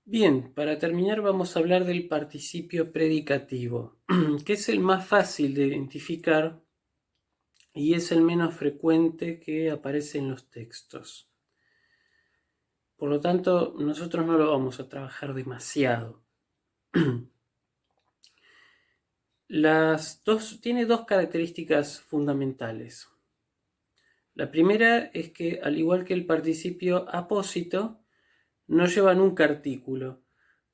Bien, para terminar vamos a hablar del participio predicativo, que es el más fácil de identificar y es el menos frecuente que aparece en los textos. Por lo tanto, nosotros no lo vamos a trabajar demasiado. Tiene dos características fundamentales. La primera es que, al igual que el participio apósito, no lleva nunca artículo.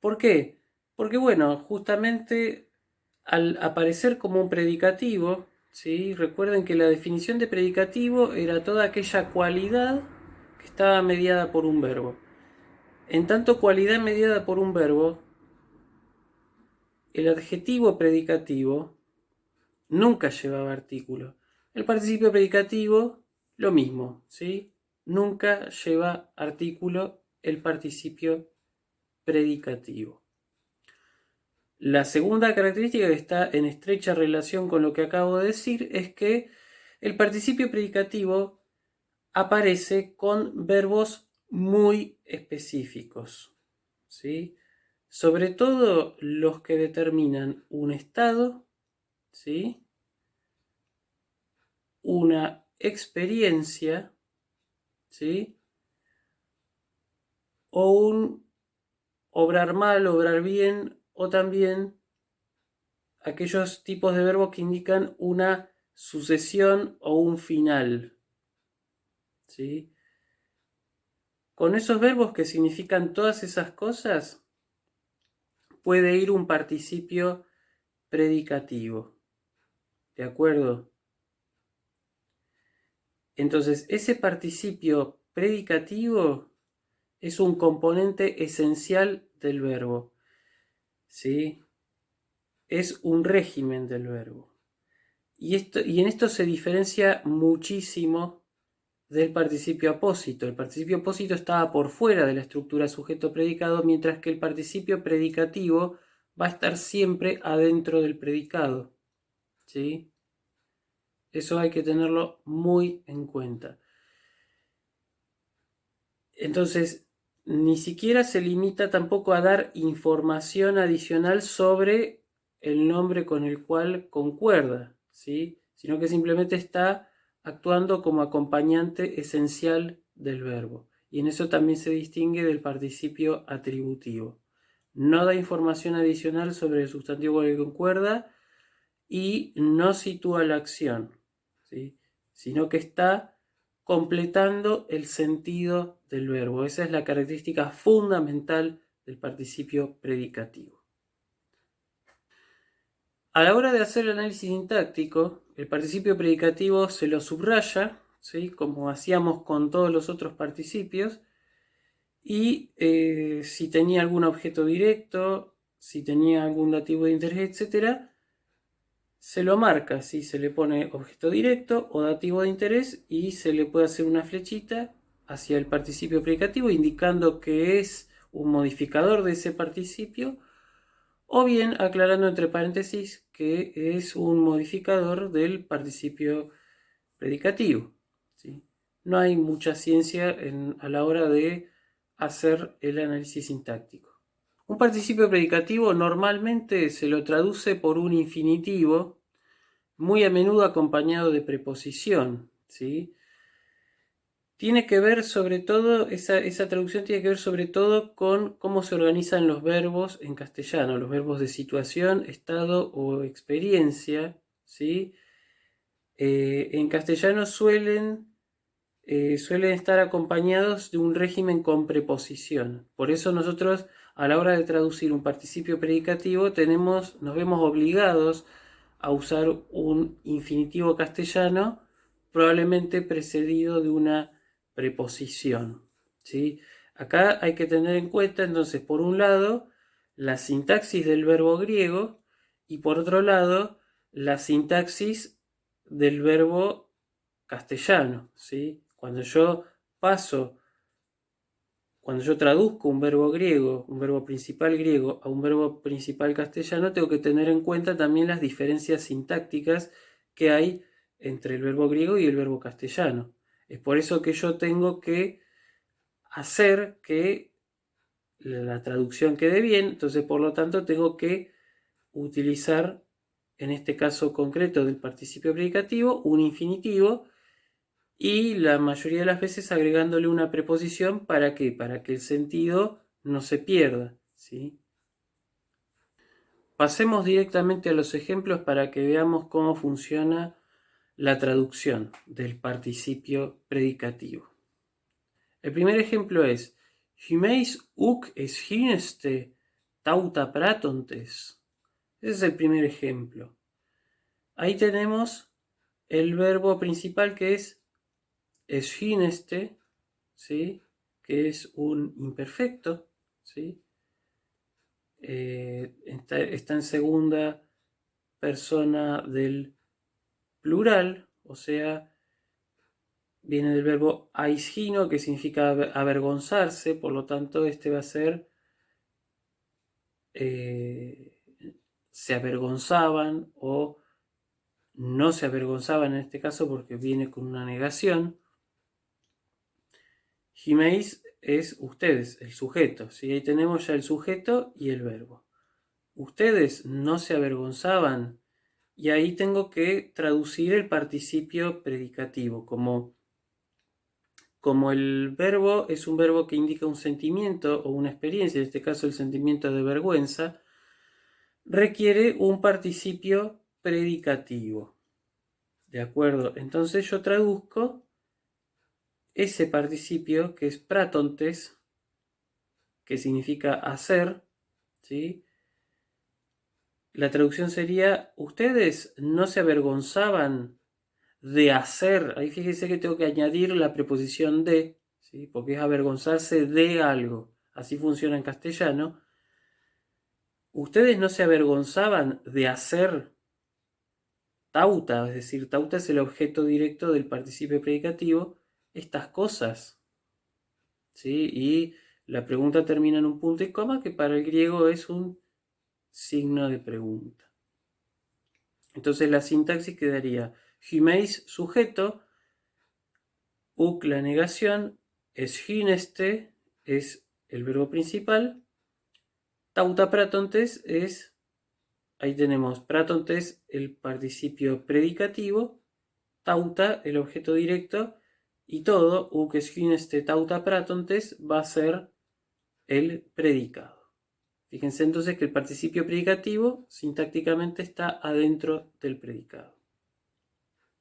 ¿Por qué? Porque, bueno, justamente al aparecer como un predicativo, ¿sí? Recuerden que la definición de predicativo era toda aquella cualidad que estaba mediada por un verbo. En tanto cualidad mediada por un verbo, el adjetivo predicativo nunca llevaba artículo. El participio predicativo, lo mismo, ¿sí? Nunca lleva artículo el participio predicativo. La segunda característica que está en estrecha relación con lo que acabo de decir es que el participio predicativo aparece con verbos muy específicos, ¿sí? Sobre todo los que determinan un estado, ¿sí? Una experiencia, ¿sí? O un obrar mal, obrar bien, o también aquellos tipos de verbos que indican una sucesión o un final, ¿sí? Con esos verbos que significan todas esas cosas, puede ir un participio predicativo, ¿de acuerdo? Entonces, ese participio predicativo es un componente esencial del verbo, ¿sí? Es un régimen del verbo. Y en esto se diferencia muchísimo del participio apósito. El participio apósito estaba por fuera de la estructura sujeto-predicado, mientras que el participio predicativo va a estar siempre adentro del predicado, ¿sí? Eso hay que tenerlo muy en cuenta. Entonces, ni siquiera se limita tampoco a dar información adicional sobre el nombre con el cual concuerda, ¿sí? Sino que simplemente está actuando como acompañante esencial del verbo. Y en eso también se distingue del participio atributivo. No da información adicional sobre el sustantivo con el que concuerda y no sitúa la acción, ¿sí? Sino que está completando el sentido del verbo. Esa es la característica fundamental del participio predicativo. A la hora de hacer el análisis sintáctico, el participio predicativo se lo subraya, ¿sí? Como hacíamos con todos los otros participios, y si tenía algún objeto directo, si tenía algún dativo de interés, etc., se lo marca, ¿sí? Se le pone objeto directo o dativo de interés y se le puede hacer una flechita hacia el participio predicativo indicando que es un modificador de ese participio, o bien aclarando entre paréntesis que es un modificador del participio predicativo, ¿sí? No hay mucha ciencia a la hora de hacer el análisis sintáctico. Un participio predicativo normalmente se lo traduce por un infinitivo, muy a menudo acompañado de preposición, ¿sí? Tiene que ver sobre todo, esa traducción tiene que ver sobre todo con cómo se organizan los verbos en castellano, los verbos de situación, estado o experiencia, ¿sí? En castellano suelen estar acompañados de un régimen con preposición. Por eso nosotros, a la hora de traducir un participio predicativo, nos vemos obligados a usar un infinitivo castellano, probablemente precedido de una preposición, ¿sí? Acá hay que tener en cuenta, entonces, por un lado, la sintaxis del verbo griego y por otro lado, la sintaxis del verbo castellano, ¿sí? Cuando yo traduzco un verbo griego, un verbo principal griego a un verbo principal castellano, tengo que tener en cuenta también las diferencias sintácticas que hay entre el verbo griego y el verbo castellano. Es por eso que yo tengo que hacer que la traducción quede bien, entonces por lo tanto tengo que utilizar, en este caso concreto del participio predicativo, un infinitivo y la mayoría de las veces agregándole una preposición. ¿Para qué? Para que el sentido no se pierda, ¿sí? Pasemos directamente a los ejemplos para que veamos cómo funciona la traducción del participio predicativo. El primer ejemplo es Hymeis uk esgineste tauta pratontes. Ese es el primer ejemplo. Ahí tenemos el verbo principal que es esgineste, ¿sí? Que es un imperfecto, ¿sí? Está en segunda persona del plural, o sea, viene del verbo aisgino, que significa avergonzarse, por lo tanto este va a ser se avergonzaban o no se avergonzaban en este caso porque viene con una negación. Hymeis es ustedes, el sujeto, ¿sí? Ahí tenemos ya el sujeto y el verbo. Ustedes no se avergonzaban, y ahí tengo que traducir el participio predicativo. Como el verbo es un verbo que indica un sentimiento o una experiencia, en este caso el sentimiento de vergüenza, requiere un participio predicativo. ¿De acuerdo? Entonces yo traduzco ese participio que es pratontes, que significa hacer, ¿sí? La traducción sería, ustedes no se avergonzaban de hacer. Ahí fíjese que tengo que añadir la preposición de, ¿sí? Porque es avergonzarse de algo. Así funciona en castellano. Ustedes no se avergonzaban de hacer tauta, es decir, tauta es el objeto directo del participio predicativo, estas cosas, ¿sí? Y la pregunta termina en un punto y coma, que para el griego es un signo de pregunta. Entonces la sintaxis quedaría hymeis sujeto, uk la negación, esgineste es el verbo principal, tauta pratontes es, ahí tenemos pratontes el participio predicativo, tauta el objeto directo, y todo, uk esgineste tauta pratontes, va a ser el predicado. Fíjense entonces que el participio predicativo sintácticamente está adentro del predicado.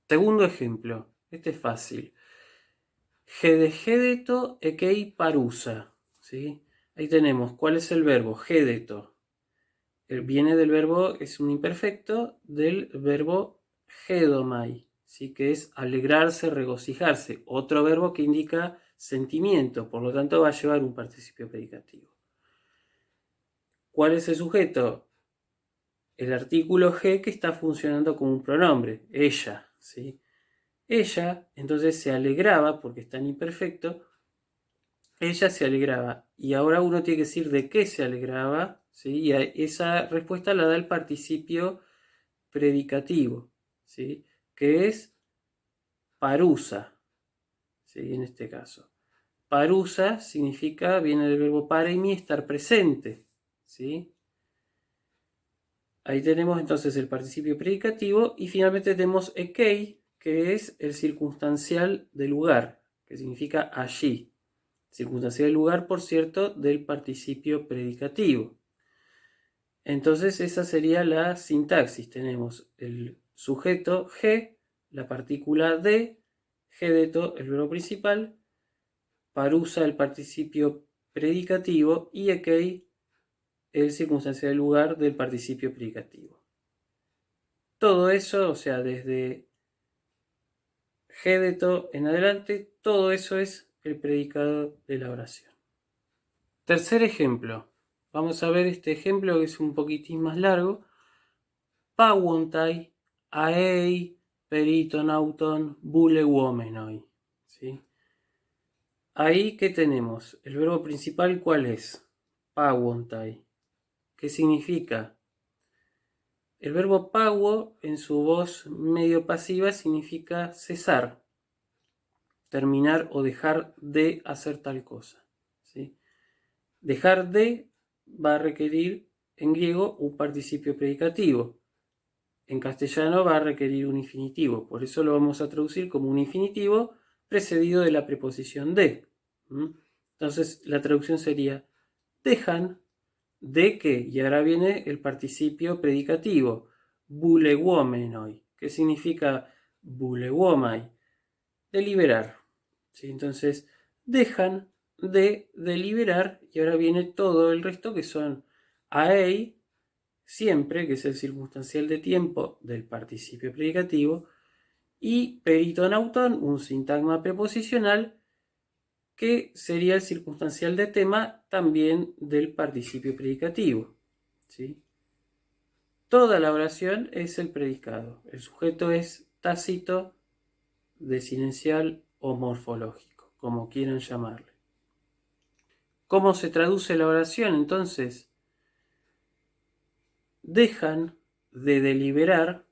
Segundo ejemplo, este es fácil. Gedegédeto ekei parusa, ¿sí? Ahí tenemos, ¿cuál es el verbo? Gédeto. Viene del verbo, es un imperfecto, del verbo gedomai, ¿sí? Que es alegrarse, regocijarse. Otro verbo que indica sentimiento, por lo tanto va a llevar un participio predicativo. ¿Cuál es el sujeto? El artículo G, que está funcionando como un pronombre, ella, ¿sí? Ella, entonces se alegraba, porque está en imperfecto, ella se alegraba. Y ahora uno tiene que decir de qué se alegraba, ¿sí? Y esa respuesta la da el participio predicativo, ¿sí? Que es parusa, ¿sí? En este caso. Parusa significa, viene del verbo paremi, estar presente, ¿sí? Ahí tenemos entonces el participio predicativo y finalmente tenemos ekei, que es el circunstancial de lugar, que significa allí. Circunstancial de lugar, por cierto, del participio predicativo. Entonces esa sería la sintaxis. Tenemos el sujeto G, la partícula de, gédeto, el verbo principal, parusa, el participio predicativo, y ekei, el circunstancial de lugar del participio predicativo. Todo eso, o sea, desde gédeto en adelante, todo eso es el predicado de la oración. Tercer ejemplo. Vamos a ver este ejemplo que es un poquitín más largo. Pauontai, aei, peritonauton, buleuomenoi. ¿Sí? Ahí, ¿qué tenemos? El verbo principal, ¿cuál es? Pauontai. ¿Qué significa? El verbo pauo, en su voz medio pasiva, significa cesar, terminar o dejar de hacer tal cosa, ¿sí? Dejar de va a requerir en griego un participio predicativo. En castellano va a requerir un infinitivo. Por eso lo vamos a traducir como un infinitivo precedido de la preposición de. Entonces la traducción sería: dejan de que, y ahora viene el participio predicativo, bulewomenoi, que significa bulewomai, deliberar. ¿Sí? Entonces, dejan de deliberar, y ahora viene todo el resto que son aei, siempre, que es el circunstancial de tiempo del participio predicativo, y peritonauton, un sintagma preposicional, que sería el circunstancial de tema también del participio predicativo. ¿Sí? Toda la oración es el predicado. El sujeto es tácito, desinencial o morfológico, como quieran llamarle. ¿Cómo se traduce la oración entonces? Dejan de deliberar,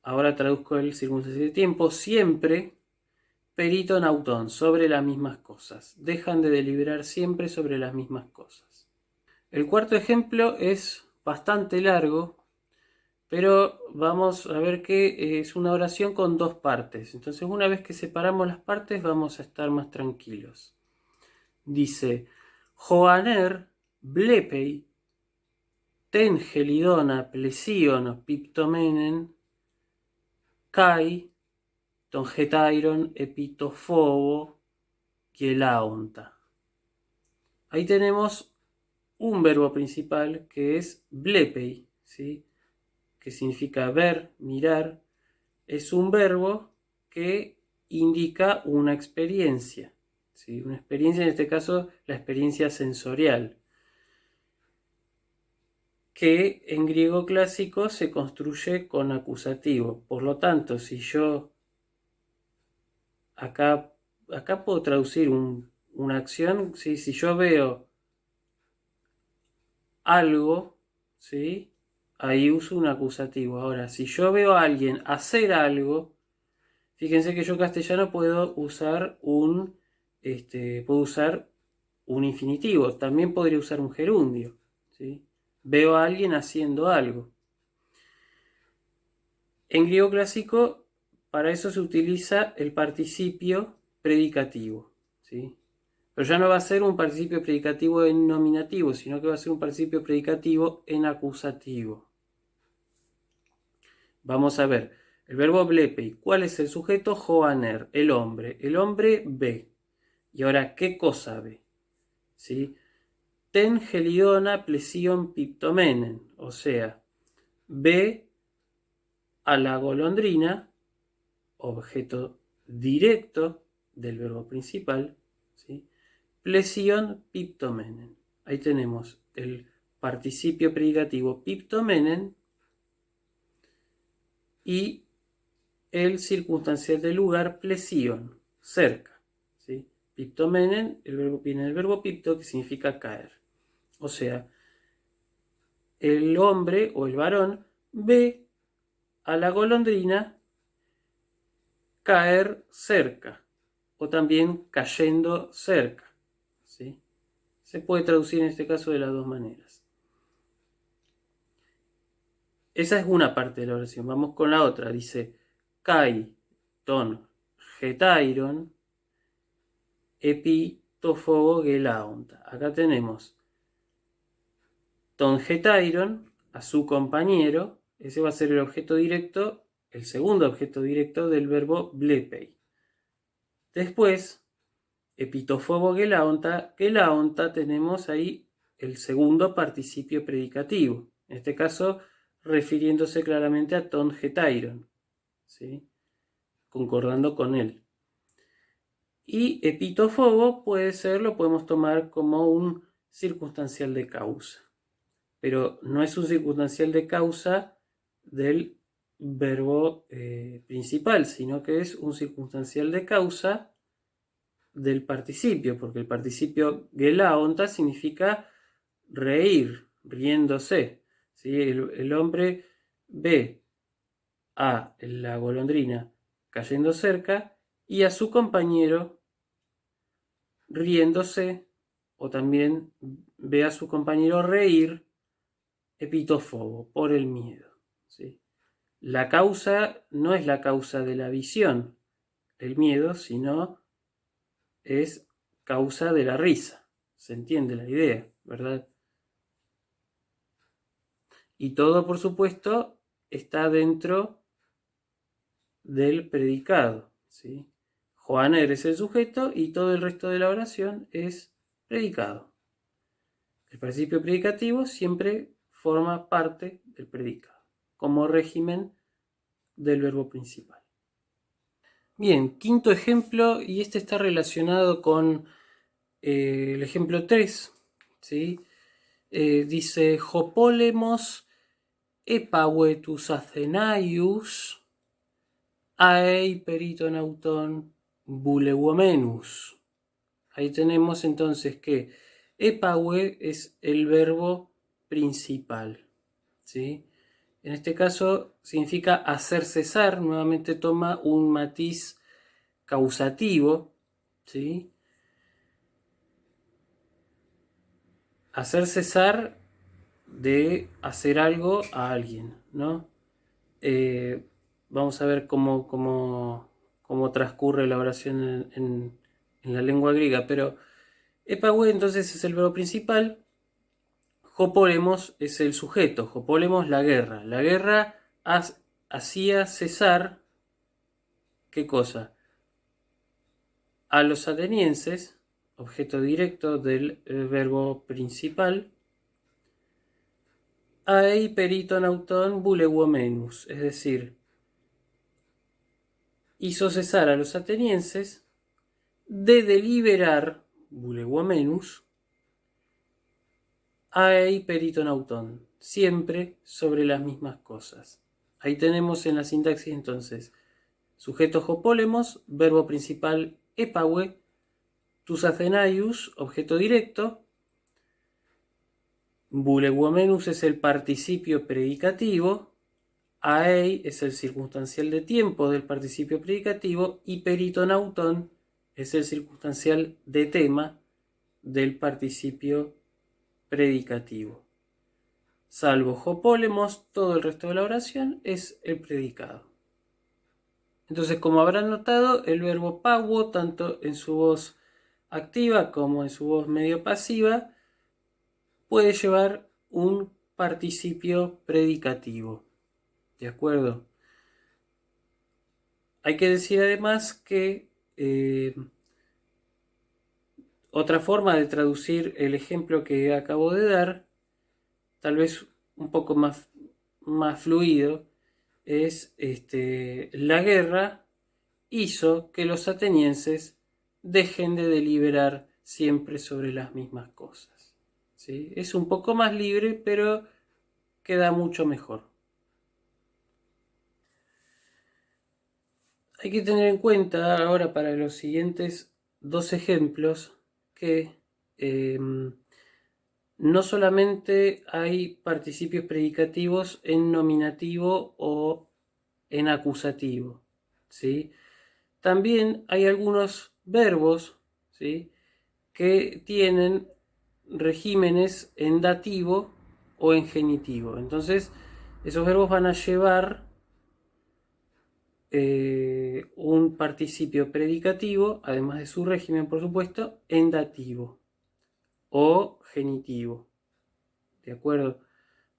ahora traduzco el circunstancial de tiempo, siempre peritonauton, sobre las mismas cosas. Dejan de deliberar siempre sobre las mismas cosas. El cuarto ejemplo es bastante largo, pero vamos a ver que es una oración con dos partes. Entonces, una vez que separamos las partes, vamos a estar más tranquilos. Dice: Joaner blepei ten gelidona plesion piptomenen kai ton getairon epitofobo kielaonta. Ahí tenemos un verbo principal que es blepei, ¿sí? Que significa ver, mirar. Es un verbo que indica una experiencia, ¿sí? Una experiencia, en este caso, la experiencia sensorial, que en griego clásico se construye con acusativo. Por lo tanto, si yo acá puedo traducir una acción, ¿sí? Si yo veo algo, ¿sí? Ahí uso un acusativo. Ahora, si yo veo a alguien hacer algo, fíjense que yo en castellano puedo usar puedo usar un infinitivo. También podría usar un gerundio, ¿sí? Veo a alguien haciendo algo. En griego clásico, para eso se utiliza el participio predicativo, ¿sí? Pero ya no va a ser un participio predicativo en nominativo, sino que va a ser un participio predicativo en acusativo. Vamos a ver, el verbo blepei. ¿Cuál es el sujeto? Joaner, el hombre. El hombre ve. Y ahora, ¿qué cosa ve? ¿Sí? Ten gelidona plesion piptomenen, o sea, ve a la golondrina, objeto directo del verbo principal, ¿sí? Plesion piptomenen. Ahí tenemos el participio predicativo piptomenen y el circunstancial del lugar plesion, cerca, ¿sí? Piptomenen, viene del verbo pipto, que significa caer. O sea, el hombre o el varón ve a la golondrina caer cerca o también cayendo cerca, ¿sí? Se puede traducir en este caso de las dos maneras. Esa es una parte de la oración. Vamos con la otra. Dice: kai ton getairon epitofobo gelaonta. Acá tenemos ton getairon, a su compañero. Ese va a ser el objeto directo, el segundo objeto directo del verbo blepei. Después, epitofobo gelaonta. Gelaonta, tenemos ahí el segundo participio predicativo. En este caso, refiriéndose claramente a ton getairon, ¿sí? Concordando con él. Y epitofobo lo podemos tomar como un circunstancial de causa. Pero no es un circunstancial de causa del verbo principal, sino que es un circunstancial de causa del participio, porque el participio gelaonta significa reír, riéndose, ¿sí? El hombre ve a la golondrina cayendo cerca y a su compañero riéndose o también ve a su compañero reír, epitófobo, por el miedo. ¿Sí? La causa no es la causa de la visión, el miedo, sino es causa de la risa. ¿Se entiende la idea, verdad? Y todo, por supuesto, está dentro del predicado. ¿Sí? Juan eres el sujeto y todo el resto de la oración es predicado. El participio predicativo siempre forma parte del predicado, como régimen del verbo principal. Bien, quinto ejemplo, y este está relacionado con el ejemplo 3, ¿sí? Dice, Jopólemos epavetus athenaius aei peritonauton buleuomenus. Ahí tenemos entonces que epaue es el verbo principal, ¿sí? En este caso significa hacer cesar, nuevamente toma un matiz causativo, ¿sí? Hacer cesar de hacer algo a alguien, ¿no? Vamos a ver cómo transcurre la oración en la lengua griega, pero epaue entonces es el verbo principal, jopolemos es el sujeto, jopolemos la guerra. La guerra hacía cesar, ¿qué cosa? A los atenienses, objeto directo del verbo principal, ai peritonauton buleuomenus, es decir, hizo cesar a los atenienses de deliberar, buleuomenus, ai peritonauton, siempre sobre las mismas cosas. Ahí tenemos en la sintaxis entonces sujeto jopólemos, verbo principal epaue, tus athenaius, objeto directo, buleuomenus es el participio predicativo, aei es el circunstancial de tiempo del participio predicativo y peritonauton es el circunstancial de tema del participio predicativo. Salvo jopólemos, todo el resto de la oración es el predicado. Entonces, como habrán notado, el verbo pauo, tanto en su voz activa como en su voz medio pasiva, puede llevar un participio predicativo. ¿De acuerdo? Hay que decir además que otra forma de traducir el ejemplo que acabo de dar, tal vez un poco más fluido, es la guerra hizo que los atenienses dejen de deliberar siempre sobre las mismas cosas. ¿Sí? Es un poco más libre, pero queda mucho mejor. Hay que tener en cuenta ahora para los siguientes dos ejemplos que no solamente hay participios predicativos en nominativo o en acusativo, ¿sí? También hay algunos verbos, ¿sí?, que tienen regímenes en dativo o en genitivo. Entonces, esos verbos van a llevar un participio predicativo, además de su régimen, por supuesto, en dativo o genitivo. ¿De acuerdo?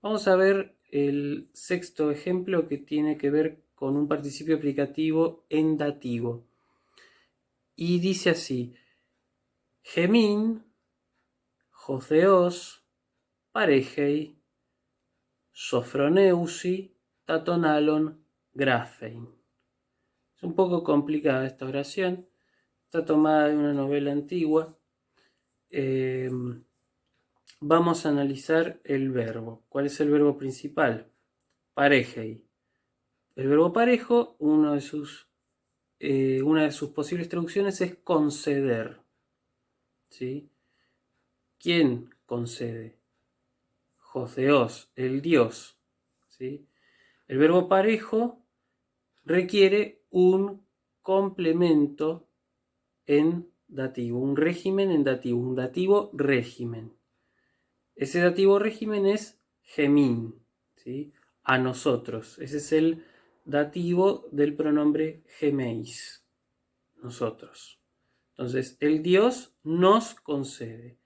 Vamos a ver el sexto ejemplo que tiene que ver con un participio predicativo en dativo. Y dice así: Gemin, Joseos, Parejei, Sofroneusi, Tatonalon, Grafein. Es un poco complicada esta oración. Está tomada de una novela antigua. Vamos a analizar el verbo. ¿Cuál es el verbo principal? Parejei. El verbo parejo, una de sus posibles traducciones es conceder. ¿Sí? ¿Quién concede? Joseos, el Dios. ¿Sí? El verbo parejo requiere un complemento en dativo, un régimen en dativo, un dativo régimen. Ese dativo régimen es gemín, ¿sí? A nosotros. Ese es el dativo del pronombre gemeis, nosotros. Entonces, el Dios nos concede.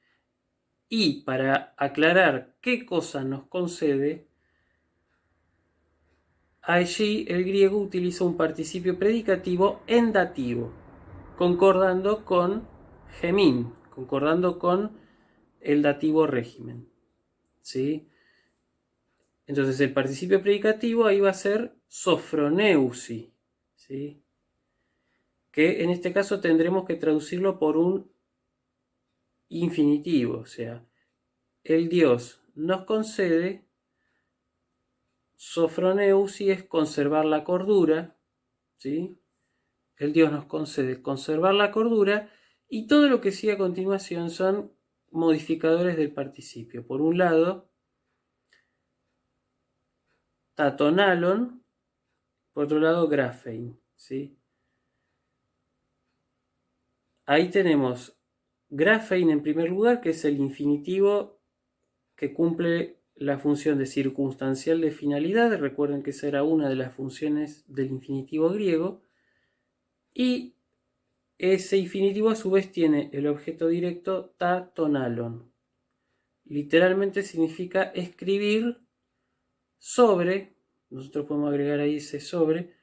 Y para aclarar qué cosa nos concede, allí el griego utiliza un participio predicativo en dativo, concordando con gemín, concordando con el dativo régimen, ¿sí? Entonces el participio predicativo ahí va a ser sofroneusi, ¿sí? Que en este caso tendremos que traducirlo por un infinitivo, o sea, el Dios nos concede, sofroneusi es conservar la cordura, ¿sí? El Dios nos concede conservar la cordura y todo lo que sigue a continuación son modificadores del participio. Por un lado, tatonalon, por otro lado, graphein, ¿sí? Ahí tenemos graphein en primer lugar, que es el infinitivo que cumple la función de circunstancial de finalidad. Recuerden que esa era una de las funciones del infinitivo griego. Y ese infinitivo a su vez tiene el objeto directo tatonalon. Literalmente significa escribir sobre, nosotros podemos agregar ahí ese sobre,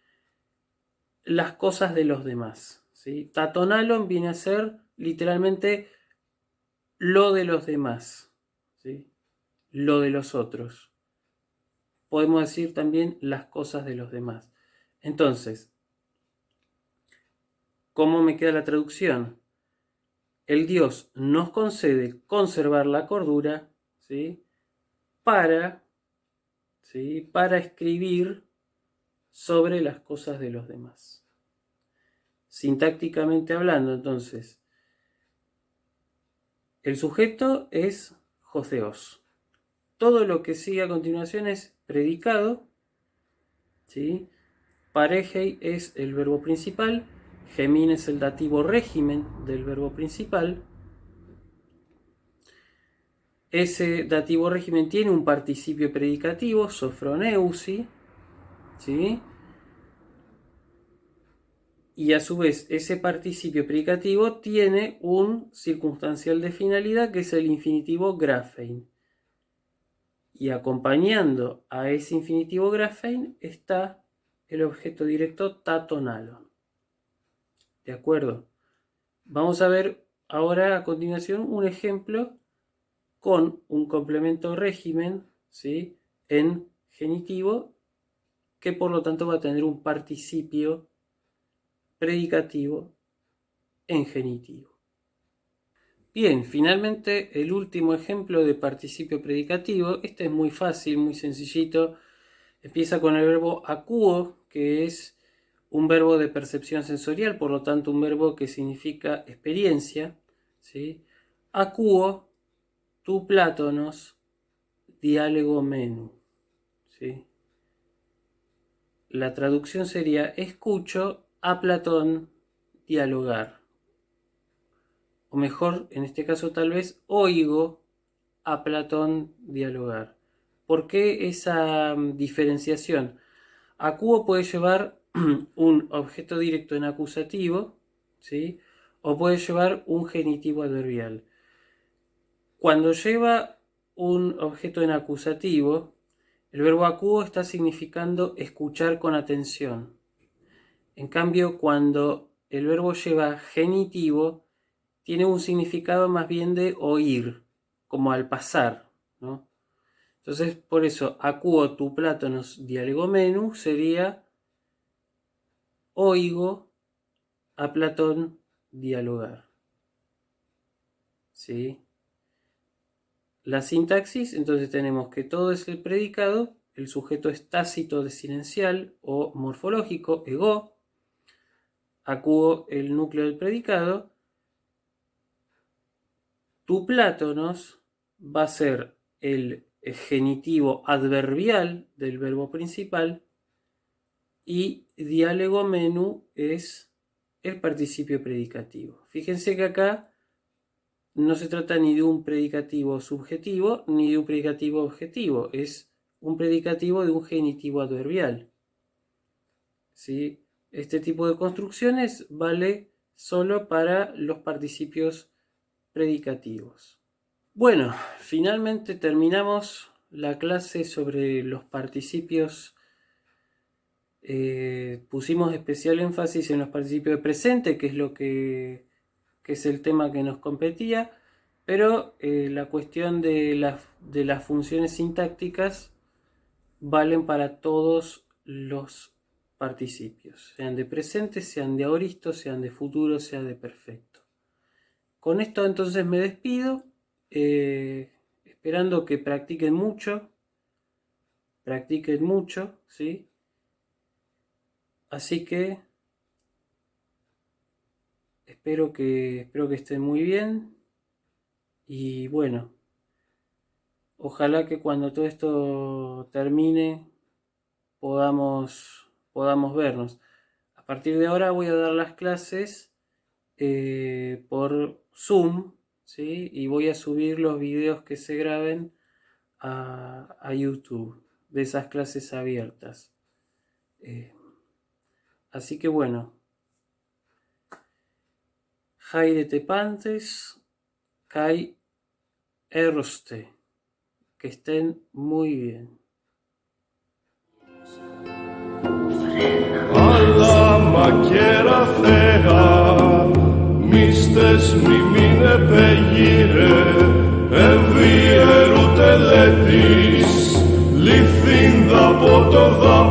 las cosas de los demás, ¿sí? Tatonalon viene a ser literalmente lo de los demás, ¿sí? Lo de los otros. Podemos decir también las cosas de los demás. Entonces, ¿cómo me queda la traducción? El Dios nos concede conservar la cordura, ¿sí? Para, ¿sí? Para escribir sobre las cosas de los demás. Sintácticamente hablando, entonces, el sujeto es Joseos. Todo lo que sigue a continuación es predicado, ¿sí? Parejei es el verbo principal, gemín es el dativo régimen del verbo principal. Ese dativo régimen tiene un participio predicativo, sofroneusi, ¿sí? Y a su vez ese participio predicativo tiene un circunstancial de finalidad que es el infinitivo graphein. Y acompañando a ese infinitivo graphein está el objeto directo tatonalon. ¿De acuerdo? Vamos a ver ahora a continuación un ejemplo con un complemento régimen, ¿sí? En genitivo, que por lo tanto va a tener un participio predicativo en genitivo. Bien, finalmente el último ejemplo de participio predicativo, este es muy fácil, muy sencillito, empieza con el verbo acuo, que es un verbo de percepción sensorial, por lo tanto un verbo que significa experiencia, ¿sí? Acuo tu plátonos dialegomenu, ¿sí? La traducción sería escucho a Platón dialogar. O mejor, en este caso tal vez, oigo a Platón dialogar. ¿Por qué esa diferenciación? Acuo puede llevar un objeto directo en acusativo, ¿sí? O puede llevar un genitivo adverbial. Cuando lleva un objeto en acusativo, el verbo acuo está significando escuchar con atención. En cambio, cuando el verbo lleva genitivo, tiene un significado más bien de oír, como al pasar, ¿no? Entonces, por eso, acuo tu plátonos dialegomenu sería oigo a Platón dialogar. ¿Sí? La sintaxis, entonces tenemos que todo es el predicado, el sujeto es tácito desinencial o morfológico, ego, acuo el núcleo del predicado, tu plátonos va a ser el genitivo adverbial del verbo principal y dialegomenu es el participio predicativo. Fíjense que acá no se trata ni de un predicativo subjetivo ni de un predicativo objetivo, es un predicativo de un genitivo adverbial. ¿Sí? Este tipo de construcciones vale solo para los participios predicativos. Bueno, finalmente terminamos la clase sobre los participios. Pusimos especial énfasis en los participios de presente, que es lo que es el tema que nos competía, pero la cuestión de las funciones sintácticas valen para todos los participios, sean de presente, sean de aoristo, sean de futuro, sean de perfecto. Con esto entonces me despido, esperando que practiquen mucho, ¿sí? Así que espero que estén muy bien y bueno, ojalá que cuando todo esto termine podamos vernos. A partir de ahora voy a dar las clases por Zoom, ¿sí? Y voy a subir los videos que se graben a YouTube de esas clases abiertas. Así que bueno, Haide Tepantes, Kai Erste, que estén muy bien. Αλλά μακέρα θέα, μίστες μιμήνε πεγύρε, εμβιερού τελετής, λιθύνδα από το δάμα.